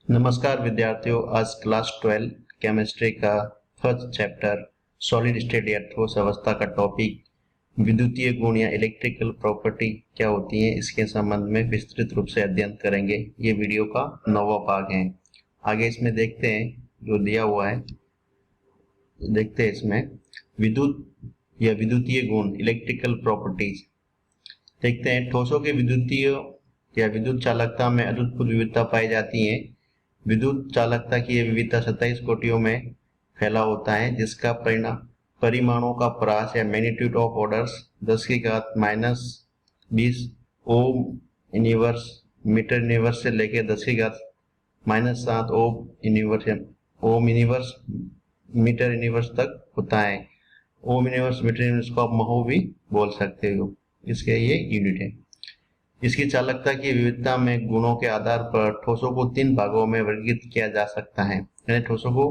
नमस्कार विद्यार्थियों, आज क्लास 12 केमिस्ट्री का फर्स्ट चैप्टर सॉलिड स्टेट या ठोस अवस्था का टॉपिक विद्युतीय गुण या इलेक्ट्रिकल प्रॉपर्टी क्या होती है, इसके संबंध में विस्तृत रूप से अध्ययन करेंगे। ये वीडियो का 9वां भाग है। आगे इसमें देखते हैं जो दिया हुआ है। देखते हैं इसमें विद्युत या विद्युतीय गुण इलेक्ट्रिकल प्रॉपर्टीज। देखते हैं ठोसों के विद्युतीय या विद्युत चालकता में अद्भुत विविधता पाई जाती है। विद्युत चालकता की यह विविधता 27 कोटियों में फैला होता है, जिसका परिणाम परिमाणों का परास या मैग्नीट्यूड ऑफ ऑर्डर्स 10 की घात -20 ओम यूनिवर्स मीटर यूनिवर्स से लेकर 10 की घात -7 ओम यूनिवर्स मीटर यूनिवर्स तक होता है। ओम यूनिवर्स मीटर यूनिवर्स को आप महो भी बोल सकते हो, इसके ये यूनिट है। इसकी चालकता की विविधता में गुणों के आधार पर ठोसों को 3 भागों में वर्गीकृत किया जा सकता है। यानी ठोसों को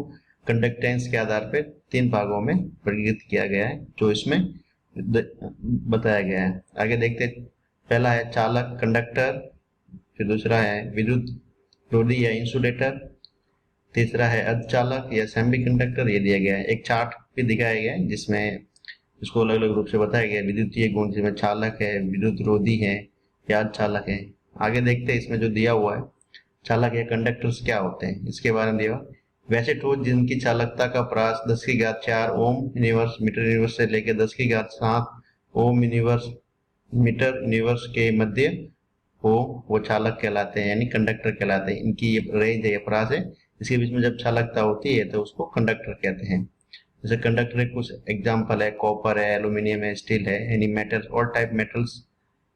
कंडक्टेंस के आधार पर 3 भागों में वर्गीकृत किया गया है, जो इसमें बताया गया है। आगे देखते हैं। पहला है चालक कंडक्टर, फिर दूसरा है विद्युत रोधी या इंसुलेटर, तीसरा है अर्धचालक या सेमीकंडक्टर। ये दिया गया है। एक चार्ट भी दिखाया गया है जिसमें इसको अलग अलग रूप से बताया गया है। विद्युतीय गुण जिसमें चालक है, विद्युत रोधी है या चालक है। आगे देखते हैं इसमें जो दिया हुआ है चालक या कंडक्टर्स क्या होते हैं, इसके बारे में दिया। वैसे ठोस जिनकी चालकता का परास 10 की घात 4 ओम यूनिवर्स मीटर यूनिवर्स से लेकर 10 की घात 7 ओम यूनिवर्स मीटर यूनिवर्स के मध्य हो, वो चालक कहलाते हैं, यानी कंडक्टर कहलाते हैं। इनकी ये रेंज है, परास है, इसके बीच में जब चालकता होती है तो उसको कंडक्टर कहते हैं। जैसे कंडक्टर के कुछ एग्जाम्पल है, कॉपर है, एल्यूमिनियम है, स्टील है, यानी मेटल्स, ऑल टाइप मेटल्स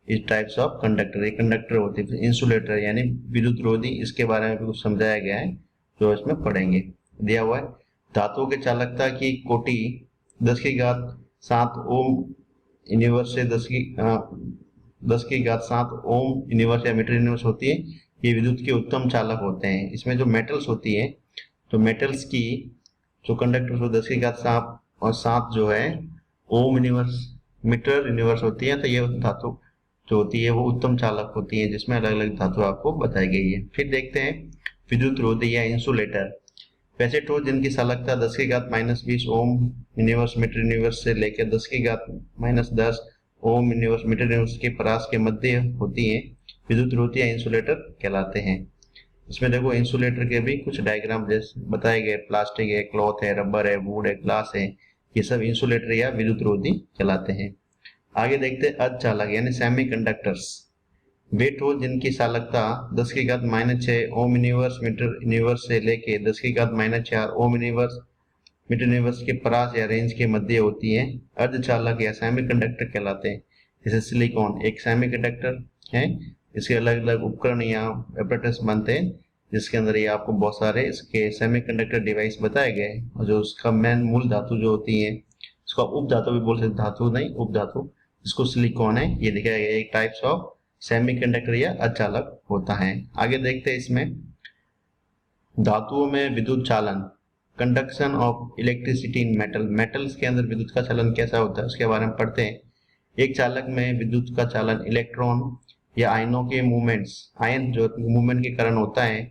इस टाइप्स ऑफ कंडक्टर। ये कंडक्टर होते हैं। इंसुलेटर यानी विद्युत रोधी, इसके बारे में भी कुछ समझाया गया है जो इसमें पढ़ेंगे। दिया हुआ है धातुओं के चालकता की कोटि 10 की घात 7 ओम यूनिवर्स से 10 की घात 7 ओम यूनिवर्स या मीटर यूनिवर्स होती है। ये विद्युत के उत्तम चालक होते हैं। इसमें जो मेटल्स होती है, तो मेटल्स की जो कंडक्टर हो 10 की घात 7 और 7 जो है ओम यूनिवर्स मीटर यूनिवर्स होती है, तो ये धातु जो होती है वो उत्तम चालक होती है, जिसमें अलग अलग धातु आपको बताई गई है। फिर देखते हैं विद्युत रोधी या इंसुलेटर। वैसे ठोस जिनकी चालकता 10 की घात -20 ओम यूनिवर्स मीटर यूनिवर्स से लेकर 10 की घात -10 ओम यूनिवर्स मीटर यूनिवर्स के परास के मध्य होती है, विद्युत रोधी या इंसुलेटर कहलाते हैं। इसमें देखो इंसुलेटर के भी कुछ डायग्राम जैसे बताए गए। प्लास्टिक है, क्लॉथ है, रबर है, वुड है, ग्लास है, ये सब इंसुलेटर या विद्युत रोधी कहलाते हैं। आगे देखते हैं अर्धचालक यानी सेमीकंडक्टर्स। वे ठोस जिनकी चालकता 10 की घात -6 ओम यूनिवर्स मीटर यूनिवर्स से लेके 10 की घात -4 ओम यूनिवर्स मीटर यूनिवर्स के परास या रेंज के मध्य होती है, अर्धचालक या सेमीकंडक्टर कहलाते हैं। जैसे सिलिकॉन एक सेमीकंडक्टर है। इसके अलग अलग उपकरण या एपरेटस बनते हैं, जिसके अंदर ये आपको बहुत सारे इसके सेमीकंडक्टर डिवाइस बताए गए। और जो उसका मेन मूल धातु जो होती है, इसको उप धातु भी बोल सकते, धातु नहीं उप धातु, इसको सिलिकॉन है, ये दिखाया गया। एक टाइप्स ऑफ सेमीकंडक्टर या अर्धचालक होता है। आगे देखते हैं इसमें धातुओं में विद्युत चालन, conduction of electricity in metal. Metals के अंदर विद्युत का चालन कैसा होता है उसके बारे में पढ़ते हैं। एक चालक में विद्युत का चालन इलेक्ट्रॉन या आयनों के मूवमेंट्स, आयन जो मूवमेंट के कारण होता है।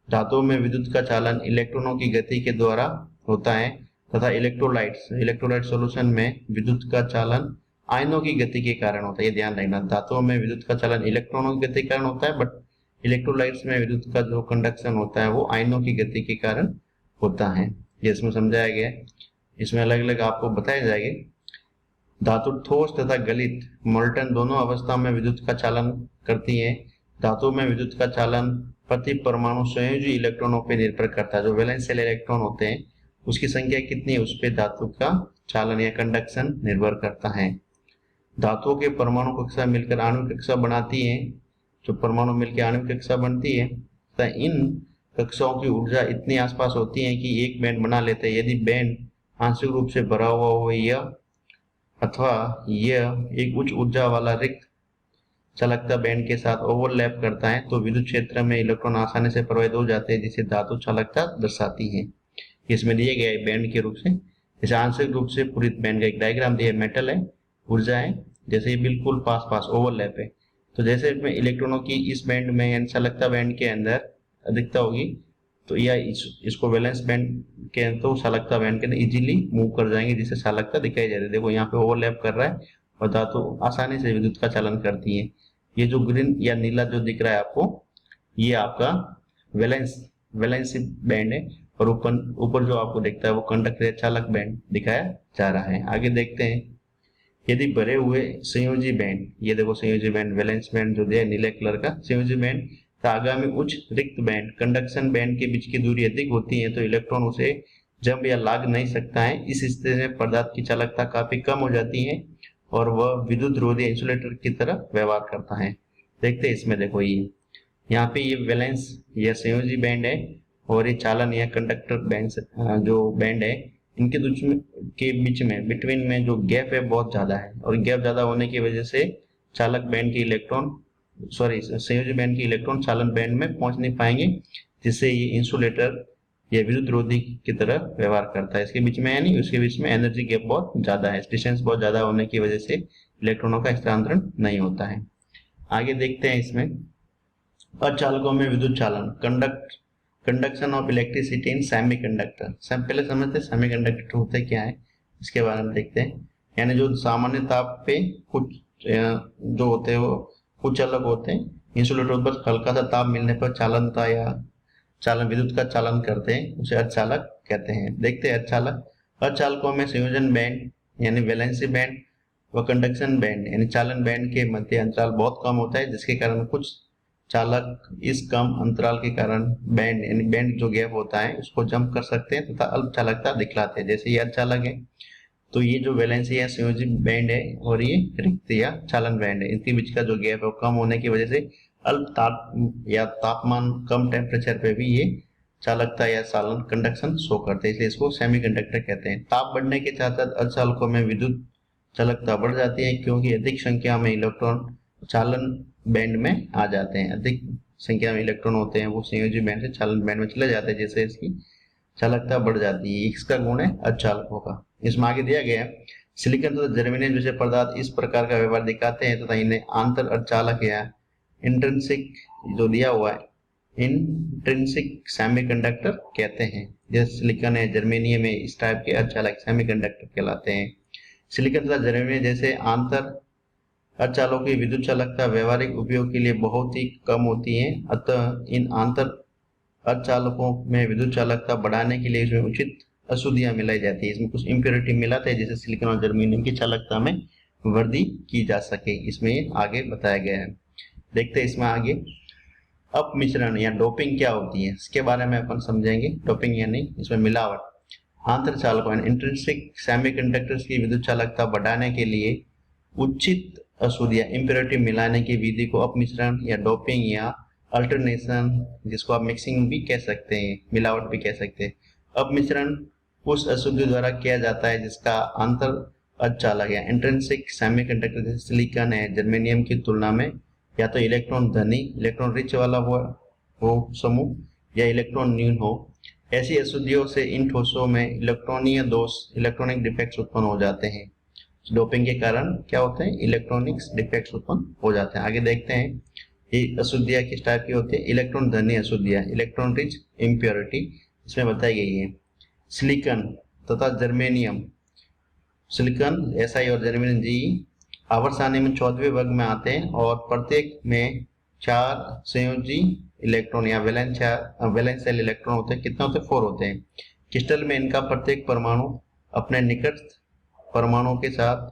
धातुओं में विद्युत का चालन इलेक्ट्रॉनों की गति के द्वारा होता है, तथा इलेक्ट्रोलाइट सॉल्यूशन में विद्युत का चालन आयनों की गति के कारण होता है। ये ध्यान रखना, धातुओं में विद्युत का चालन इलेक्ट्रॉनों की गति के कारण होता है, बट इलेक्ट्रोलाइट्स में विद्युत का जो कंडक्शन होता है वो आयनों की गति के कारण होता है। ये इसमें समझाया गया है। इसमें अलग अलग आपको बताए जाएंगे। धातु ठोस तथा गलित मोल्टन दोनों अवस्था में विद्युत का चालन करती है। धातु में विद्युत का चालन प्रति परमाणु संयोजी इलेक्ट्रॉनों पर निर्भर करता है। जो वैलेंस शेल इलेक्ट्रॉन होते हैं उसकी संख्या कितनी है, उस पर धातु का चालन या कंडक्शन निर्भर करता है। धातुओं के परमाणु कक्षा मिलकर आणविक कक्षा बनाती है। जो परमाणु मिलकर आणविक कक्षा बनती है, तो इन कक्षाओं की ऊर्जा इतनी आसपास होती है कि एक बैंड बना लेते हैं। यदि बैंड आंशिक रूप से भरा हुआ हो या अथवा यह एक उच्च ऊर्जा वाला रिक्त चालकता बैंड के साथ ओवरलैप करता है, तो विद्युत क्षेत्र में इलेक्ट्रॉन आसानी से प्रवाहित हो जाते हैं, जिसे धातु चालकता दर्शाती है। इसमें दिए गए बैंड के रूप से, जैसे आंशिक रूप से पूरित बैंड का एक डायग्राम दिया। मेटल है, ऊर्जा है, जैसे ये बिल्कुल पास ओवरलैप है, तो जैसे इसमें इलेक्ट्रॉनों की इस बैंड में यानी चालकता बैंड के अंदर अधिकता होगी, तो या इसको वैलेंस बैंड के तो चालकता बैंड के इजीली मूव कर जाएंगे, जिससे चालकता दिखाई दे रही है। देखो यहाँ पे ओवरलैप कर रहा है और धातु आसानी से विद्युत का चालन करती है। ये जो ग्रीन या नीला जो दिख रहा है आपको, ये आपका वैलेंसी बैंड है, और ऊपर जो आपको दिखता है वो कंडक्टर या चालक बैंड दिखाया जा रहा है। आगे देखते हैं, यदि भरे हुए संयोजी बैंड, ये देखो संयोजी बैंड, वैलेंस बैंड जो दिया है नीले कलर का, संयोजी बैंड आगामी उच्च रिक्त बैंड कंडक्शन बैंड के बीच की दूरी अधिक होती है तो इलेक्ट्रॉन उसे जंप या लाग नहीं सकता है। इस स्थिति में पदार्थ की चालकता काफी कम हो जाती है और वह विद्युत रोधी इंसुलेटर की तरह व्यवहार करता है। देखते हैं इसमें, देखो ये यहाँ पे ये वैलेंस या संयोजी बैंड है और ये चालन या कंडक्टर बैंड जो बैंड है, इनके बीच में बिटवीन में जो गैप है बहुत ज्यादा है, और गैप ज्यादा होने की वजह से चालक बैंड के इलेक्ट्रॉन संयोजी बैंड के इलेक्ट्रॉन चालन बैंड में पहुंच नहीं पाएंगे, जिससे ये इंसुलेटर या विद्युत रोधी की तरह व्यवहार करता है। इसके बीच में यानी उसके बीच में एनर्जी गैप बहुत ज्यादा है, डिस्टेंस बहुत ज्यादा होने की वजह से इलेक्ट्रॉनों का स्थानांतरण नहीं होता है। आगे देखते हैं इसमें, अर्धचालकों में विद्युत चालन, conduction of electricity in semiconductor. पहले समझते हैं सेमीकंडक्टर होते क्या है, इसके बारे में देखते हैं। यानी जो सामान्य ताप पे कुछ जो होते हैं वो कुछ अलग होते हैं, इंसुलेटर पर हल्का सा ताप मिलने पर चालनता या चालन विद्युत का चालन करते हैं, उसे अर्धचालक कहते हैं। देखते हैं अर्धचालकों में संयोजन बैंड यानी वैलेंसी बैंड व कंडक्शन बैंड यानी चालन बैंड के मध्य अंतराल बहुत कम होता है, जिसके कारण कुछ चालक इस कम अंतराल के कारण बैंड यानी बैंड जो गैप होता है उसको जंप कर सकते हैं तथा अल्पचालकता दिखलाते हैं। जैसे ये अर्धचालक है तो ये जो वैलेंसी या संयोजी बैंड है और ये रिक्त या चालन बैंड है, इनके बीच का जो गैप है कम होने की वजह से अल्प ताप या तापमान कम टेम्परेचर पे भी ये चालकता या चालन कंडक्शन शो करते हैं, इसलिए इसको सेमीकंडक्टर कहते हैं। ताप बढ़ने के साथ साथ अर्धचालकों में विद्युत चालकता बढ़ जाती है, क्योंकि अधिक संख्या में इलेक्ट्रॉन चालन बैंड में आ जाते हैं। अधिक संख्या में इलेक्ट्रॉन होते हैं वो संयोजी बैंड से चालन बैंड में चले जाते हैं, जैसे इसकी चालकता बढ़ जाती है। इसका गुण है अर्धचालकों का। इसमें आगे दिया गया है, सिलिकॉन तथा जर्मेनियम जैसे पदार्थ इस प्रकार का व्यवहार दिखाते हैं तथा इन्हें आंतर अर्धचालक या इंट्रिंसिक जो दिया हुआ है इंट्रिंसिक सेमीकंडक्टर कहते हैं। जैसे सिलिकॉन है, जर्मेनियम है, इस टाइप के अर्धचालक सेमीकंडक्टर कहलाते हैं। सिलिकॉन तथा जर्मेनियम जैसे आंतर अर्धचालकों की विद्युत चालकता व्यवहारिक उपयोग के लिए बहुत ही कम होती है, अतः इन आंतर अर्धचालकों में विद्युत चालकता बढ़ाने के लिए इसमें उचित अशुद्धियां मिलाई जाती है। इसमें कुछ इम्प्योरिटी मिलाते हैं जिससे सिलिकॉन और जर्मेनियम की चालकता में वृद्धि की जा सके, इसमें आगे बताया गया है। देखते हैं इसमें आगे अपमिश्रण या डोपिंग क्या होती है, इसके बारे में अपन समझेंगे। डोपिंग यानी इसमें मिलावट। आंतर चालकों इंट्रिंसिक सेमीकंडक्टर्स की विद्युत चालकता बढ़ाने के लिए उचित अशुद्धियां इम्प्योरिटी मिलाने की विधि को अपमिश्रण या डोपिंग या अल्टरनेशन, जिसको आप मिक्सिंग भी कह सकते हैं, मिलावट भी कह सकते हैं। अपमिश्रण उस अशुद्धि द्वारा किया जाता है जिसका आंतर अर्धचालक या इंट्रिंसिक सेमीकंडक्टर जैसे सिलिकॉन है, जर्मेनियम की तुलना में या तो इलेक्ट्रॉन धनी इलेक्ट्रॉन रिच वाला हो समूह या इलेक्ट्रॉन न्यून हो। ऐसी अशुद्धियों से इन ठोसों में इलेक्ट्रॉनीय दोष इलेक्ट्रॉनिक डिफेक्ट्स उत्पन्न हो जाते हैं। डोपिंग के कारण क्या होते हैं, इलेक्ट्रॉनिक्स डिफेक्ट्स उत्पन्न हो जाते हैं। आगे देखते हैं ये अशुद्धियां किस टाइप की होती है। इलेक्ट्रॉन धनी अशुद्धियां, इलेक्ट्रॉन रिच इम्प्योरिटी इसमें बताई गई है। सिलिकॉन तथा जर्मेनियम, सिलिकॉन SI और जर्मेनियम GE आवर्त सारणी में 14वें वर्ग में आते हैं और प्रत्येक में 4 संयोजी इलेक्ट्रॉन या वैलेंस सेल इलेक्ट्रॉन होते हैं। कितने होते हैं, 4 होते हैं। क्रिस्टल में इनका प्रत्येक परमाणु अपने निकट परमाणु के साथ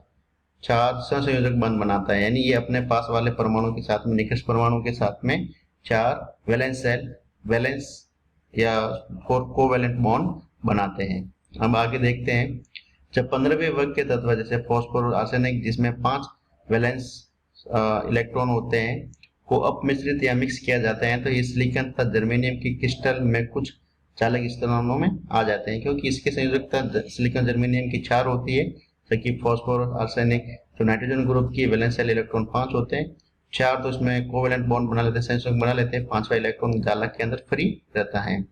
4 सहसंयोजक बंध बनाता है, यानी ये अपने पास वाले परमाणु के साथ में निकट परमाणु के साथ में 4 वैलेंस या कोवैलेंट बॉन्ड बनाते हैं। अब आगे देखते हैं, जब 15वें वर्ग के तत्व जैसे फास्फोरस, आर्सेनिक जिसमें 5 वैलेंस इलेक्ट्रॉन होते हैं को अपमिश्रित या मिक्स किया जाता है तो ये सिलिकॉन तथा जर्मेनियम की क्रिस्टल में कुछ चालक स्थानों में आ जाते हैं, क्योंकि इसके संयोजकता सिलिकॉन जर्मेनियम की 4 होती है, जबकि फास्फोरस आर्सेनिक जो नाइट्रोजन ग्रुप की वैलेंस सेल इलेक्ट्रॉन 5 होते हैं। 4 तो इसमें कोवैलेंट बॉन्ड बना लेते हैं, संयोजक बना लेते हैं, 5वां इलेक्ट्रॉन चालक के अंदर फ्री रहता है,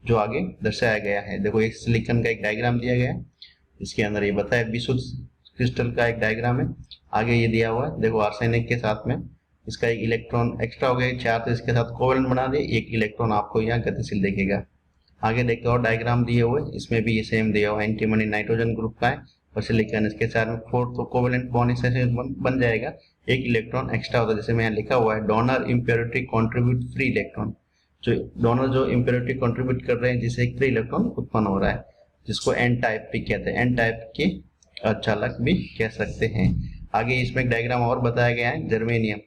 जो आगे दर्शाया गया है। देखो एक सिलिकॉन का एक डायग्राम दिया गया है, इसके अंदर ये बताया विशुद्ध क्रिस्टल का एक डायग्राम है। आगे ये दिया हुआ है, देखो आर्सेनिक के साथ में इसका एक इलेक्ट्रॉन एक्स्ट्रा हो गया 4, तो इसके साथ कोवैलेंट बना दिए, एक इलेक्ट्रॉन आपको यहाँ गतिशील दिखेगा। आगे देखते और डायग्राम दिए हुए, इसमें भी ये सेम दिया हुआ, एंटीमनी नाइट्रोजन ग्रुप का है और सिलिकॉन इसके साथ में फोर्थ तो कोवेलेंट बॉन्ड इससे बन जाएगा, एक इलेक्ट्रॉन एक्स्ट्रा होता है, जैसे में यहाँ लिखा हुआ है donor impurity contribute free electron, जो डोनर जो इम्प्योरिटी कंट्रीब्यूट कर रहे हैं जिससे एक फ्री इलेक्ट्रॉन उत्पन्न हो रहा है, जिसको एन टाइप भी कहते हैं, एन टाइप के अर्धचालक भी कह सकते हैं। आगे इसमें एक डायग्राम और बताया गया है, जर्मेनियम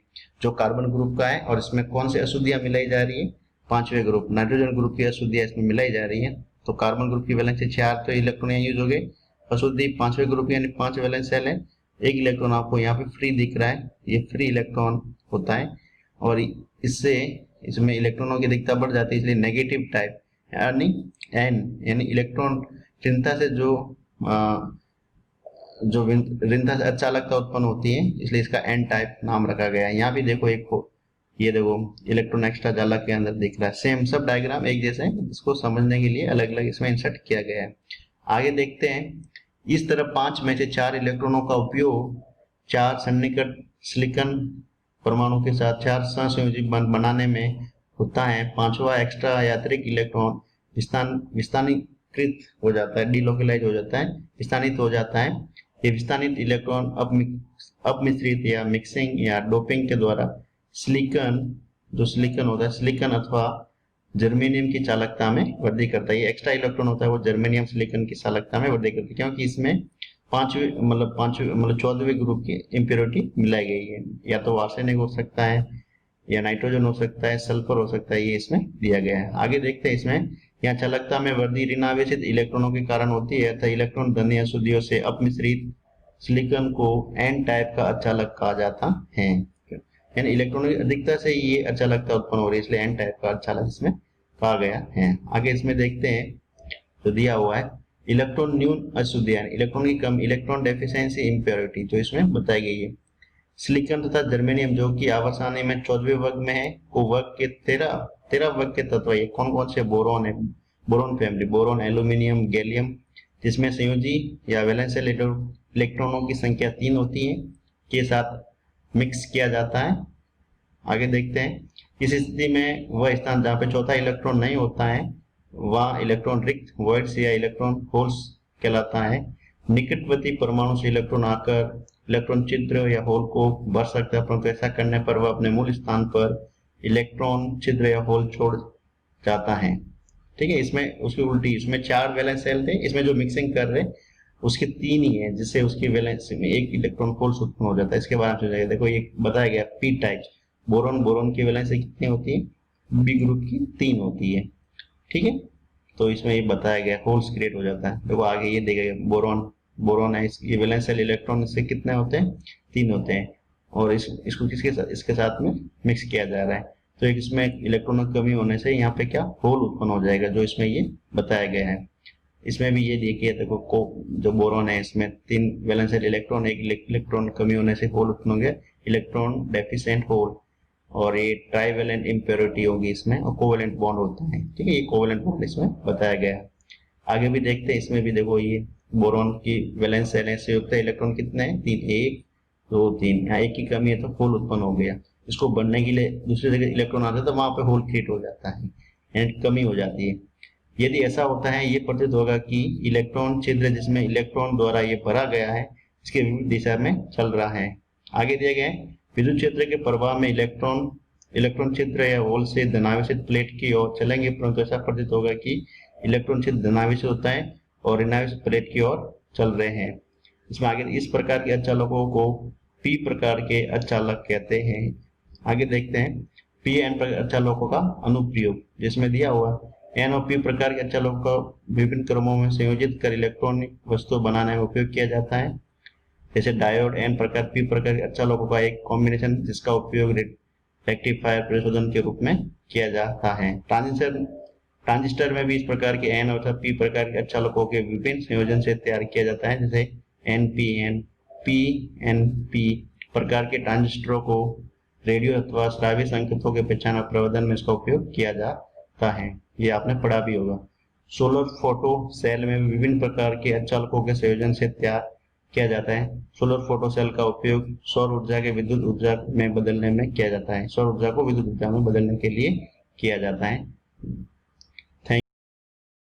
जो कार्बन ग्रुप का है और इसमें कौन से अशुद्धियां मिलाई जा रही है, पांचवें ग्रुप नाइट्रोजन ग्रुप की अशुद्धियां इसमें मिलाई जा रही है। तो कार्बन ग्रुप की वैलेंसी 4 तो इलेक्ट्रॉन यहाँ यूज हो गए, अशुद्धि पांचवें ग्रुप यानी 5 वैलेंस सेल है, एक इलेक्ट्रॉन आपको यहाँ पे फ्री दिख रहा है, ये फ्री इलेक्ट्रॉन होता है और इससे इसमें इलेक्ट्रॉनों की अधिकता बढ़ जाती है, इसलिए नेगेटिव टाइप यानी एन यानी इलेक्ट्रॉन ऋणता से जो ऋणता से अर्धचालकता उत्पन्न होती है, इसलिए इसका एन टाइप नाम रखा गया है। यहाँ भी देखो एक ये देखो इलेक्ट्रॉन एक्स्ट्रा चालक के अंदर दिख रहा है, सेम सब डायग्राम एक जैसे हैं, इसको समझने के लिए अलग अलग इसमें इंसर्ट किया गया है। आगे देखते हैं, इस तरह 5 में से 4 इलेक्ट्रॉनों का उपयोग 4 सन्निकट सिलिकॉन परमाणु के साथ 4 सहसंयोजी बंध बनाने में होता है। 5वां एक्स्ट्रा या अतिरिक्त इलेक्ट्रॉन विस्थानीकृत हो जाता है, डिलोकलाइज हो जाता है, विस्थानित हो जाता है। ये विस्थानित इलेक्ट्रॉन अपमिश्रित या मिक्सिंग या डोपिंग के द्वारा सिलिकॉन जो सिलिकॉन होता है, सिलिकॉन अथवा जर्मेनियम की चालकता में वृद्धि करता है। ये एक्स्ट्रा इलेक्ट्रॉन होता है वो जर्मेनियम सिलिकॉन की चालकता में वृद्धि करता है, क्योंकि इसमें पांचवें 14वें ग्रुप की इम्प्योरिटी मिलाई गई है, या तो आर्सेनिक हो सकता है या नाइट्रोजन हो सकता है, सल्फर हो सकता है, ये इसमें दिया गया है। आगे देखते हैं, इसमें यहाँ चालकता में वृद्धि ऋणावेशित इलेक्ट्रॉनों के कारण होती है तथा इलेक्ट्रॉन धन अशुद्धियों से अपमिश्रित सिलिकॉन को एन टाइप का अर्धचालक कहा जाता है, यानी इलेक्ट्रॉनों की अधिकता से ये अर्धचालकता उत्पन्न हो रही है, इसलिए एन टाइप का अर्धचालक इसमें कहा गया है। आगे इसमें देखते हैं तो दिया हुआ है इलेक्ट्रॉन न्यून अशुद्धियां, इलेक्ट्रॉन की कम, इलेक्ट्रॉन डेफिशिएंसी इम्प्योरिटी जो इसमें बताई गई है। सिलिकॉन तथा जर्मेनियम जो कि आवर्त में 14वें वर्ग में है, को वर्ग के 13 वर्ग के तत्व ये कौन कौन से बोरॉन है, boron family, boron, aluminium, gallium, जिसमें संयोजी या वैलेंस इलेक्ट्रॉनों की संख्या 3 होती है, के साथ मिक्स किया जाता है। आगे देखते हैं, इस स्थिति में वह स्थान जहाँ पे चौथा इलेक्ट्रॉन नहीं होता है वह इलेक्ट्रॉन रिक्त वॉइड्स या इलेक्ट्रॉन होल्स कहलाता है। निकटवर्ती परमाणु से इलेक्ट्रॉन आकर इलेक्ट्रॉन छिद्र या होल को भर सकता है, परंतु ऐसा करने पर वह अपने मूल स्थान पर इलेक्ट्रॉन छिद्र या होल छोड़ जाता है। ठीक है, इसमें उसकी उल्टी, इसमें 4 वैलेंस सेल थे, इसमें जो मिक्सिंग कर रहे उसके 3 ही है, जिससे उसकी वैलेंस में एक इलेक्ट्रॉन होल उत्पन्न हो जाता है। इसके बारे में देखो ये बताया गया पी टाइप, बोरॉन की वैलेंस कितनी होती है, बी ग्रुप की 3 होती है। ठीक है, तो इसमें ये बताया गया होल्स क्रिएट हो जाता है। देखो आगे ये देखिए बोरॉन है, इसकी वैलेंस सेल इलेक्ट्रॉन इससे कितने होते हैं, 3 होते हैं, और इसको इसके साथ में मिक्स किया जा रहा है, तो एक इसमें इलेक्ट्रॉन की कमी होने से यहाँ पे क्या होल उत्पन्न हो जाएगा, जो इसमें ये बताया गया है। इसमें भी ये देखिए, देखो जो बोरॉन है इसमें 3 वैलेंस सेल इलेक्ट्रॉन, एक इलेक्ट्रॉन कमी होने से होल उत्पन्न हो गया, इलेक्ट्रॉन डेफिशिएंट होल, और ये ट्राइवेलेंट इम्प्योरिटी होगी इसमें, और कोवेलेंट बॉन्ड होता है। ठीक है, ये कोवेलेंट बॉन्ड इसमें बताया गया है। आगे भी देखते हैं, इसमें भी देखो ये बोरॉन की वैलेंस सेल से युक्त इलेक्ट्रॉन कितने हैं, 3, 1 2 3, यहाँ एक की कमी है तो होल उत्पन्न हो गया। इसको बढ़ने के लिए दूसरी जगह इलेक्ट्रॉन आता है तो वहां पे होल क्रिएट हो जाता है, यानी कमी हो जाती है। यदि ऐसा होता है, ये प्रतीत होगा कि इलेक्ट्रॉन छिद्र जिसमें इलेक्ट्रॉन द्वारा ये भरा गया है इसके विपरीत दिशा में चल रहा है। आगे दिए गए विद्युत क्षेत्र के प्रभाव में इलेक्ट्रॉन छिद्र या होल से धनावेशित प्लेट की ओर चलेंगे, परंतु ऐसा प्रतीत होगा कि इलेक्ट्रॉन छिद्र धनावेशित होता है और ऋणावेशित प्लेट की ओर चल रहे हैं। इसमें आगे इस प्रकार के अर्धचालकों को पी प्रकार के अर्धचालक कहते हैं। आगे देखते हैं पी एन अर्धचालकों का अनुप्रयोग, जिसमें दिया हुआ एन और पी प्रकार के अर्धचालकों का विभिन्न क्रमों में संयोजित कर इलेक्ट्रॉनिक वस्तु बनाने में उपयोग किया जाता है। जैसे डायोड, एन प्रकार पी प्रकार के अर्धचालकों का एक कॉम्बिनेशन जिसका उपयोग रेक्टिफायर प्रशोधन के रूप में किया जाता है। ट्रांजिस्टर में भी इस प्रकार के एन और पी प्रकार के अर्धचालकों के विभिन्न संयोजन से तैयार किया जाता है, जैसे एनपीएन, पीएनपी प्रकार के ट्रांजिस्टरों को रेडियो अथवा श्राव्य संकेतों के पहचान और प्रवर्धन में इसका उपयोग किया जाता है। ये आपने पढ़ा भी होगा। सोलर फोटो सेल में विभिन्न प्रकार के अर्धचालकों के संयोजन से तैयार किया जाता है। सोलर फोटो सेल का उपयोग सौर ऊर्जा के विद्युत ऊर्जा में बदलने में किया जाता है, सौर ऊर्जा को विद्युत ऊर्जा में बदलने के लिए किया जाता है।